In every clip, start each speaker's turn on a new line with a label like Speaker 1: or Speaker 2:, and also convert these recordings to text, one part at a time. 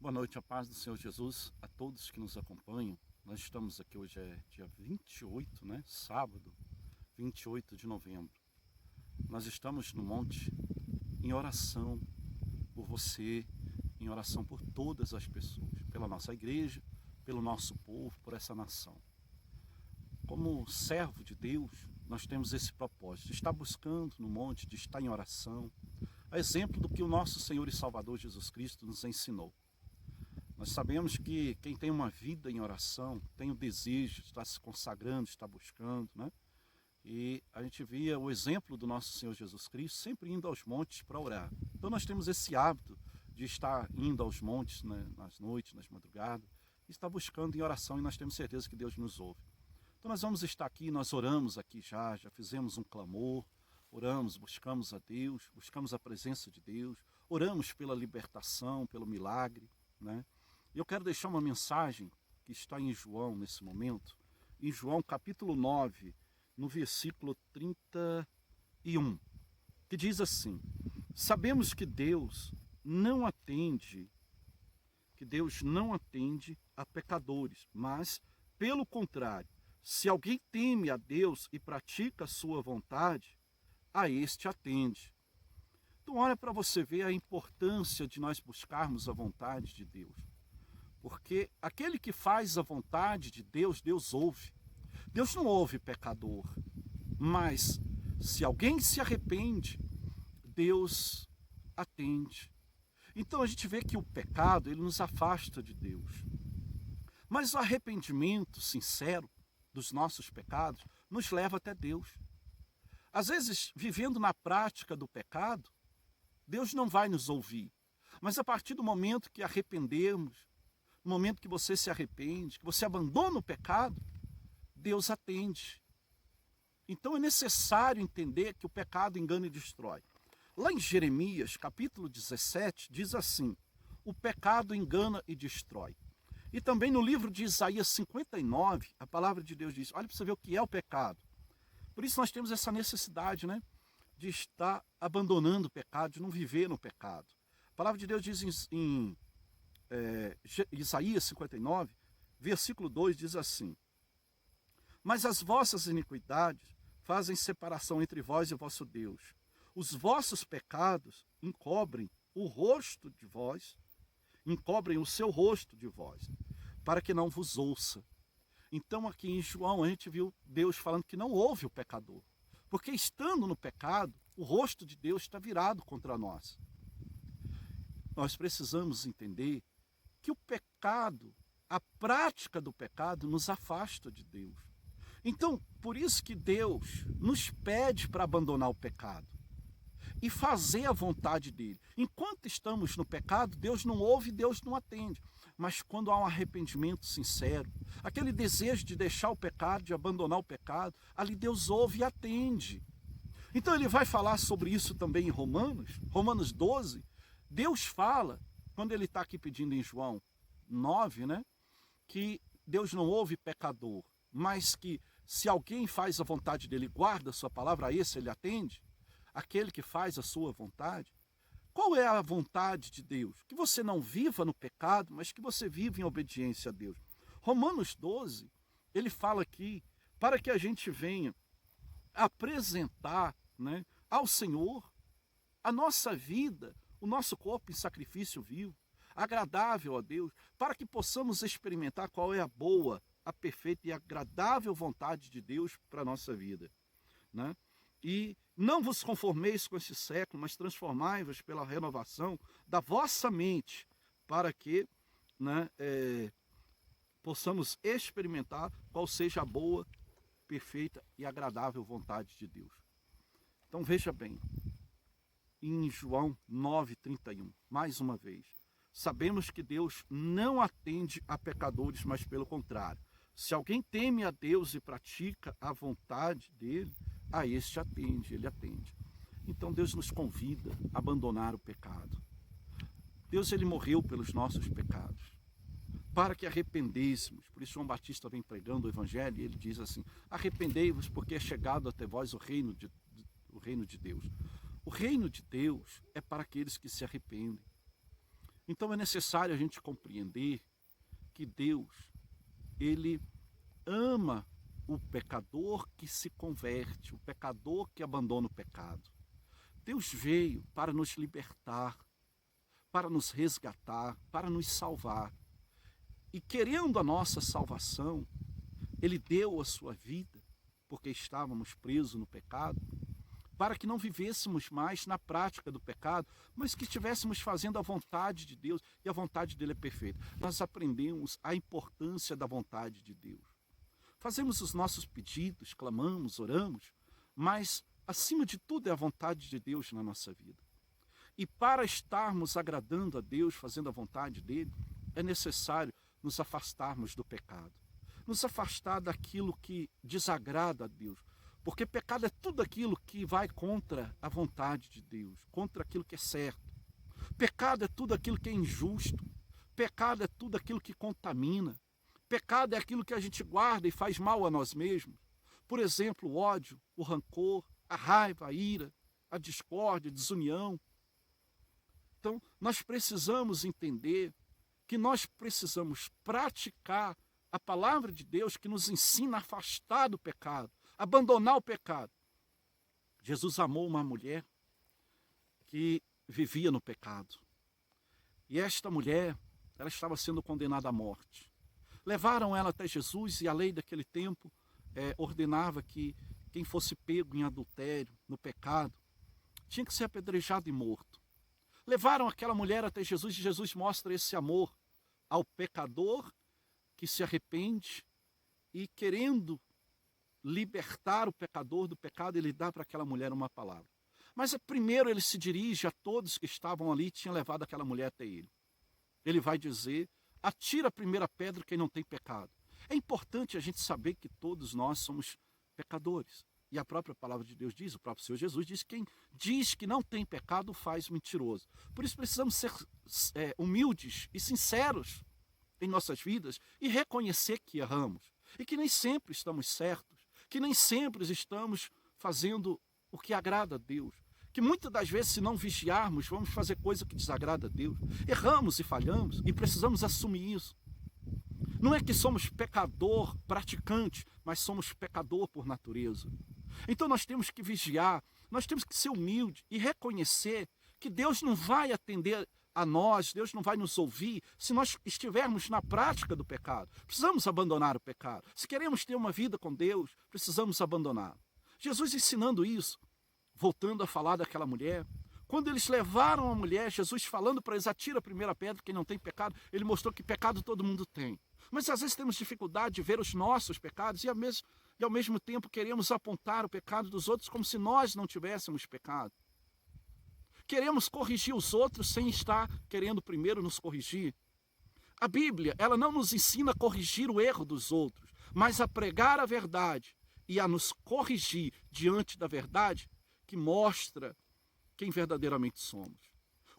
Speaker 1: Boa noite, a paz do Senhor Jesus a todos que nos acompanham. Nós estamos aqui, hoje é dia 28, né? Sábado, 28 de novembro. Nós estamos no monte em oração por você, em oração por todas as pessoas, pela nossa igreja, pelo nosso povo, por essa nação. Como servo de Deus, nós temos esse propósito, de estar buscando no monte, de estar em oração, a exemplo do que o nosso Senhor e Salvador Jesus Cristo nos ensinou. Nós sabemos que quem tem uma vida em oração tem o desejo de estar se consagrando, de estar buscando, né? E a gente via o exemplo do nosso Senhor Jesus Cristo sempre indo aos montes para orar. Então nós temos esse hábito de estar indo aos montes, né, nas noites, nas madrugadas, e estar buscando em oração, e nós temos certeza que Deus nos ouve. Então nós vamos estar aqui, nós oramos aqui já fizemos um clamor, oramos, buscamos a Deus, buscamos a presença de Deus, oramos pela libertação, pelo milagre, né? E eu quero deixar uma mensagem que está em João nesse momento, em João capítulo 9, no versículo 31, que diz assim: sabemos que Deus não atende a pecadores, mas, pelo contrário, se alguém teme a Deus e pratica a sua vontade, a este atende. Então olha para você ver a importância de nós buscarmos a vontade de Deus. Porque aquele que faz a vontade de Deus, Deus ouve. Deus não ouve pecador, mas se alguém se arrepende, Deus atende. Então a gente vê que o pecado, ele nos afasta de Deus. Mas o arrependimento sincero dos nossos pecados nos leva até Deus. Às vezes, vivendo na prática do pecado, Deus não vai nos ouvir. Mas a partir do momento que arrependemos, no momento que você se arrepende, que você abandona o pecado, Deus atende. Então é necessário entender que o pecado engana e destrói. Lá em Jeremias, capítulo 17, diz assim: o pecado engana e destrói. E também no livro de Isaías 59, a palavra de Deus diz, olha para você ver o que é o pecado. Por isso nós temos essa necessidade, né, de estar abandonando o pecado, de não viver no pecado. A palavra de Deus diz em Isaías 59, versículo 2, diz assim: mas as vossas iniquidades fazem separação entre vós e vosso Deus. Os vossos pecados encobrem o rosto de vós, encobrem o seu rosto de vós, para que não vos ouça. Então aqui em João a gente viu Deus falando que não ouve o pecador, porque estando no pecado, o rosto de Deus está virado contra nós. Nós precisamos entender que o pecado, a prática do pecado nos afasta de Deus. Então, por isso que Deus nos pede para abandonar o pecado e fazer a vontade dele. Enquanto estamos no pecado, Deus não ouve, Deus não atende. Mas quando há um arrependimento sincero, aquele desejo de deixar o pecado, de abandonar o pecado, ali Deus ouve e atende. Então ele vai falar sobre isso também em Romanos 12. Deus fala, quando ele está aqui pedindo em João 9, né, que Deus não ouve pecador, mas que se alguém faz a vontade dele, guarda a sua palavra, a esse ele atende, aquele que faz a sua vontade. Qual é a vontade de Deus? Que você não viva no pecado, mas que você viva em obediência a Deus. Romanos 12, ele fala aqui, para que a gente venha apresentar, né, ao Senhor a nossa vida, o nosso corpo em sacrifício vivo, agradável a Deus, para que possamos experimentar qual é a boa, a perfeita e agradável vontade de Deus para a nossa vida, né? E não vos conformeis com esse século, mas transformai-vos pela renovação da vossa mente, para que, né, possamos experimentar qual seja a boa, perfeita e agradável vontade de Deus. Então veja bem, em João 9:31, mais uma vez, sabemos que Deus não atende a pecadores, mas pelo contrário. Se alguém teme a Deus e pratica a vontade dele, a este atende, ele atende. Então Deus nos convida a abandonar o pecado. Deus, ele morreu pelos nossos pecados, para que arrependêssemos. Por isso João Batista vem pregando o evangelho e ele diz assim: arrependei-vos, porque é chegado até vós o reino de Deus. O reino de Deus é para aqueles que se arrependem. Então é necessário a gente compreender que Deus, Ele ama o pecador que se converte, o pecador que abandona o pecado. Deus veio para nos libertar, para nos resgatar, para nos salvar. E querendo a nossa salvação, Ele deu a sua vida, porque estávamos presos no pecado, para que não vivêssemos mais na prática do pecado, mas que estivéssemos fazendo a vontade de Deus, e a vontade dele é perfeita. Nós aprendemos a importância da vontade de Deus. Fazemos os nossos pedidos, clamamos, oramos, mas acima de tudo é a vontade de Deus na nossa vida. E para estarmos agradando a Deus, fazendo a vontade dele, é necessário nos afastarmos do pecado. Nos afastar daquilo que desagrada a Deus. Porque pecado é tudo aquilo que vai contra a vontade de Deus, contra aquilo que é certo. Pecado é tudo aquilo que é injusto. Pecado é tudo aquilo que contamina. Pecado é aquilo que a gente guarda e faz mal a nós mesmos. Por exemplo, o ódio, o rancor, a raiva, a ira, a discórdia, a desunião. Então, nós precisamos entender que nós precisamos praticar a palavra de Deus que nos ensina a afastar do pecado, abandonar o pecado. Jesus amou uma mulher que vivia no pecado. E esta mulher, ela estava sendo condenada à morte. Levaram ela até Jesus e a lei daquele tempo ordenava que quem fosse pego em adultério, no pecado, tinha que ser apedrejado e morto. Levaram aquela mulher até Jesus e Jesus mostra esse amor ao pecador que se arrepende e querendo libertar o pecador do pecado, ele dá para aquela mulher uma palavra. Mas primeiro ele se dirige a todos que estavam ali e tinham levado aquela mulher até ele. Ele vai dizer, atira a primeira pedra quem não tem pecado. É importante a gente saber que todos nós somos pecadores. E a própria palavra de Deus diz, o próprio Senhor Jesus diz, quem diz que não tem pecado faz mentiroso. Por isso precisamos ser humildes e sinceros em nossas vidas e reconhecer que erramos. E que nem sempre estamos certos, que nem sempre estamos fazendo o que agrada a Deus. Que muitas das vezes, se não vigiarmos, vamos fazer coisa que desagrada a Deus. Erramos e falhamos e precisamos assumir isso. Não é que somos pecador praticante, mas somos pecador por natureza. Então nós temos que vigiar, nós temos que ser humildes e reconhecer que Deus não vai atender a nós, Deus não vai nos ouvir se nós estivermos na prática do pecado. Precisamos abandonar o pecado. Se queremos ter uma vida com Deus, precisamos abandonar. Jesus ensinando isso, voltando a falar daquela mulher, quando eles levaram a mulher, Jesus falando para eles, atira a primeira pedra, quem não tem pecado, ele mostrou que pecado todo mundo tem. Mas às vezes temos dificuldade de ver os nossos pecados e ao mesmo tempo queremos apontar o pecado dos outros como se nós não tivéssemos pecado. Queremos corrigir os outros sem estar querendo primeiro nos corrigir. A Bíblia, ela não nos ensina a corrigir o erro dos outros, mas a pregar a verdade e a nos corrigir diante da verdade que mostra quem verdadeiramente somos.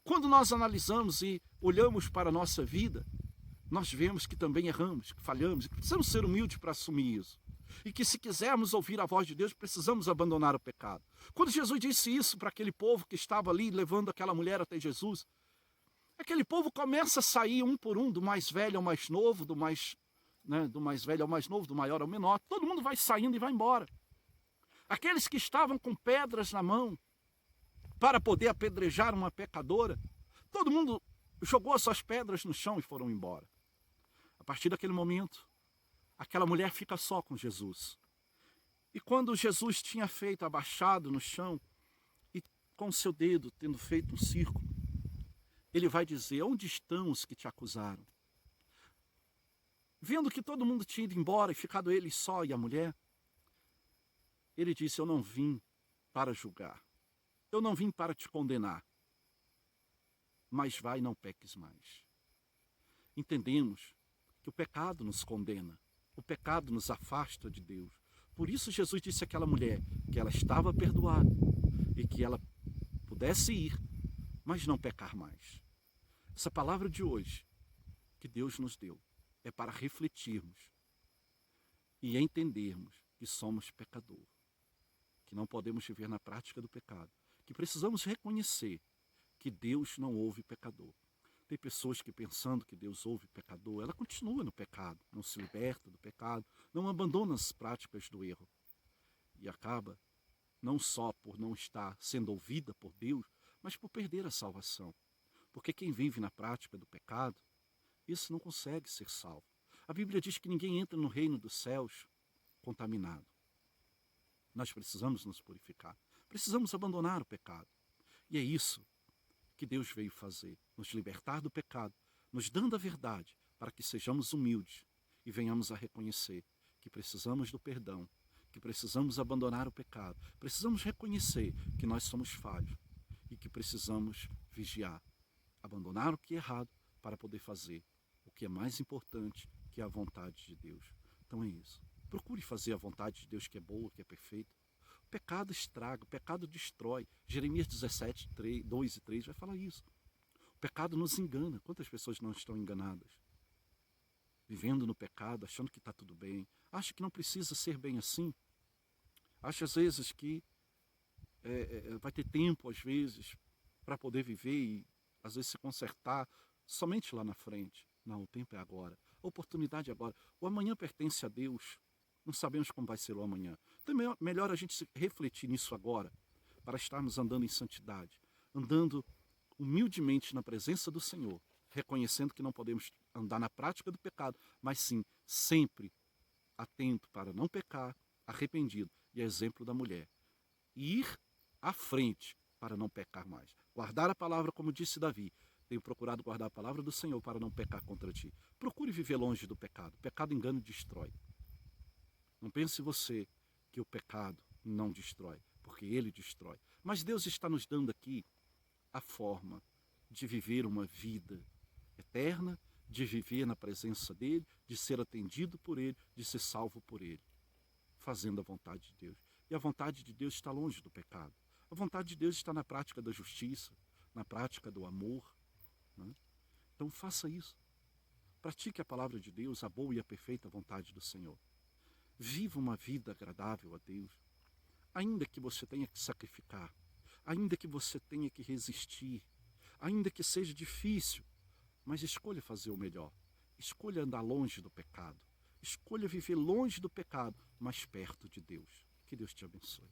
Speaker 1: Quando nós analisamos e olhamos para a nossa vida, nós vemos que também erramos, que falhamos, e que precisamos ser humildes para assumir isso. E que se quisermos ouvir a voz de Deus, precisamos abandonar o pecado. Quando Jesus disse isso para aquele povo que estava ali, levando aquela mulher até Jesus, aquele povo começa a sair um por um, do mais velho ao mais novo, do mais velho ao mais novo, do maior ao menor, todo mundo vai saindo e vai embora. Aqueles que estavam com pedras na mão, para poder apedrejar uma pecadora, todo mundo jogou as suas pedras no chão e foram embora. A partir daquele momento, aquela mulher fica só com Jesus. E quando Jesus tinha feito, abaixado no chão, e com o seu dedo, tendo feito um círculo, ele vai dizer, onde estão os que te acusaram? Vendo que todo mundo tinha ido embora e ficado ele só e a mulher, ele disse, eu não vim para julgar, eu não vim para te condenar, mas vai, não peques mais. Entendemos que o pecado nos condena, o pecado nos afasta de Deus. Por isso Jesus disse àquela mulher que ela estava perdoada e que ela pudesse ir, mas não pecar mais. Essa palavra de hoje que Deus nos deu é para refletirmos e entendermos que somos pecadores, que não podemos viver na prática do pecado, que precisamos reconhecer que Deus não ouve pecador. Tem pessoas que, pensando que Deus ouve pecador, ela continua no pecado, não se liberta do pecado, não abandona as práticas do erro e acaba não só por não estar sendo ouvida por Deus, mas por perder a salvação. Porque quem vive na prática do pecado, isso não consegue ser salvo. A Bíblia diz que ninguém entra no reino dos céus contaminado. Nós precisamos nos purificar, precisamos abandonar o pecado. E é isso que Deus veio fazer, nos libertar do pecado, nos dando a verdade, para que sejamos humildes e venhamos a reconhecer que precisamos do perdão, que precisamos abandonar o pecado, precisamos reconhecer que nós somos falhos e que precisamos vigiar, abandonar o que é errado para poder fazer o que é mais importante, que é a vontade de Deus. Então é isso. Procure fazer a vontade de Deus, que é boa, que é perfeita. O pecado estraga, o pecado destrói. Jeremias 17, 2 e 3 vai falar isso. O pecado nos engana. Quantas pessoas não estão enganadas? Vivendo no pecado, achando que está tudo bem. Acha que não precisa ser bem assim. Acha às vezes que vai ter tempo, às vezes, para poder viver e às vezes se consertar somente lá na frente. Não, o tempo é agora. A oportunidade é agora. O amanhã pertence a Deus. Não sabemos como vai ser o amanhã. Então é melhor a gente refletir nisso agora, para estarmos andando em santidade, andando humildemente na presença do Senhor, reconhecendo que não podemos andar na prática do pecado, mas sim sempre atento para não pecar, arrependido, e exemplo da mulher. E ir à frente para não pecar mais. Guardar a palavra, como disse Davi. Tenho procurado guardar a palavra do Senhor para não pecar contra ti. Procure viver longe do pecado. O pecado engana e destrói. Não pense você que o pecado não destrói, porque ele destrói. Mas Deus está nos dando aqui a forma de viver uma vida eterna, de viver na presença dele, de ser atendido por ele, de ser salvo por ele, fazendo a vontade de Deus. E a vontade de Deus está longe do pecado. A vontade de Deus está na prática da justiça, na prática do amor. Né? Então faça isso. Pratique a palavra de Deus, a boa e a perfeita vontade do Senhor. Viva uma vida agradável a Deus. Ainda que você tenha que sacrificar, ainda que você tenha que resistir, ainda que seja difícil, mas escolha fazer o melhor. Escolha andar longe do pecado. Escolha viver longe do pecado, mas perto de Deus. Que Deus te abençoe.